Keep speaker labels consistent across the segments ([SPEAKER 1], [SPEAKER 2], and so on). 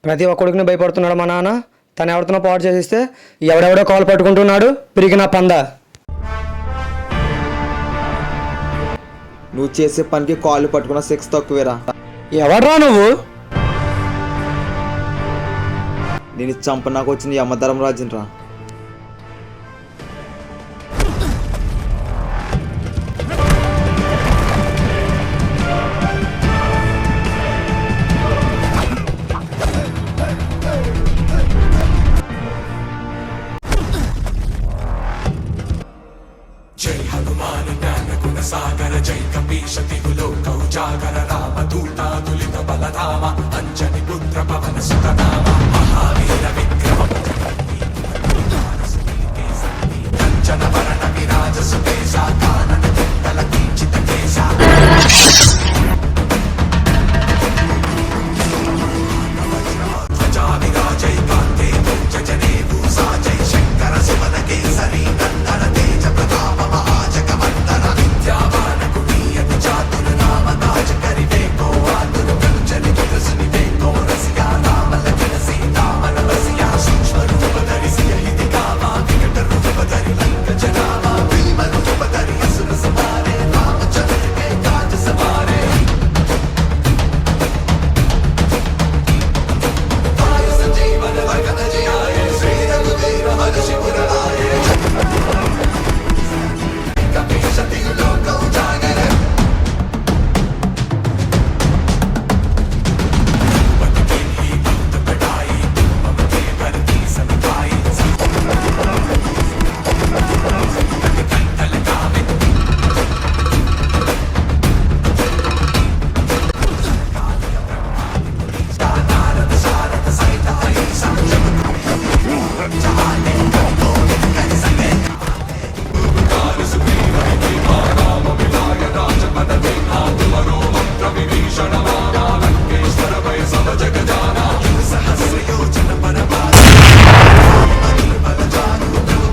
[SPEAKER 1] ప్రతి ఒక్కడికి భయపడుతున్నాడు మా నాన్న. తను ఎవరితోనో పాటు చేసిస్తే ఎవడెవడో కాలు పట్టుకుంటున్నాడు. పిరిగిన పంద.
[SPEAKER 2] నువ్వు చేసే పనికి కాళ్ళు పట్టుకున్న సెక్స్ తక్కువేరా.
[SPEAKER 1] ఎవడ్రా నువ్వు?
[SPEAKER 2] నేను చంప నాకు వచ్చిన యమధర్మరాజుని రా.
[SPEAKER 3] జై హనుమాన్ జ్ఞాన గుణ సాగర జై కపీశతి లోక ఉజాగర రామ దూతాదులిత బలరామ అంజని పుత్ర పవన సుత నామ మహావీర విక్రమ కంచన వరణ విరాజ సుకేశ కానన కుండల కించిత కేశ ధ్వజా విరాజై కాంతే జనే భూసా జై శంకర సుమన కేసరి నందన తేజ ప్రతాప మహాజగవందన విద్యావాన కుటీయతి చాతుర నామ తాజ కరివే కో ఆతుర కంచని తులసిని వేకో రసియా రామల జన సీతామన వసియా సూక్ష్మ రూప ధరిసి హితి కామా వికట రూప ధరి లంక జనామా భీమ రూప ధరి అసుర సమారే రామచంద్ర కే కాజ సమారే వాయు సంజీవన భగత జియాయే శ్రీ రఘువీర హర్షిపుర ఆయే కపీశతి లోక ఉజాగర పతికి హి భక్త కటాయి మమతే భరతి సమతాయి కంఠల కామె నారద శారద సహిత అహింస జహానే కరి సంగే కాల సుగ్రీవ రామ విలాయ రాజ పదవి ఆతుమరో మంత్ర విభీషణ మానా లంకేశ్వర భయ సభ జగజాన సహస్ర యోజన పరమాన బల జాను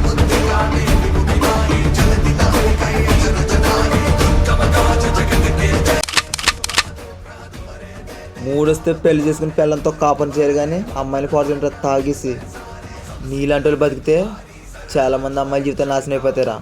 [SPEAKER 3] ముద్దిగానే విముఖినాయి జలది నాయ కై అజన జనాని దుర్గమ కాజ జగత్ కే
[SPEAKER 2] మూడొస్తే పెళ్లి చేసుకుని పిల్లలతో కాపని చేయరు కానీ అమ్మాయిని కోరుతుంటారు తాగేసి. నీలాంటి వాళ్ళు బతికితే చాలామంది అమ్మాయిల జీవితాలు నాశనం అయిపోతారా.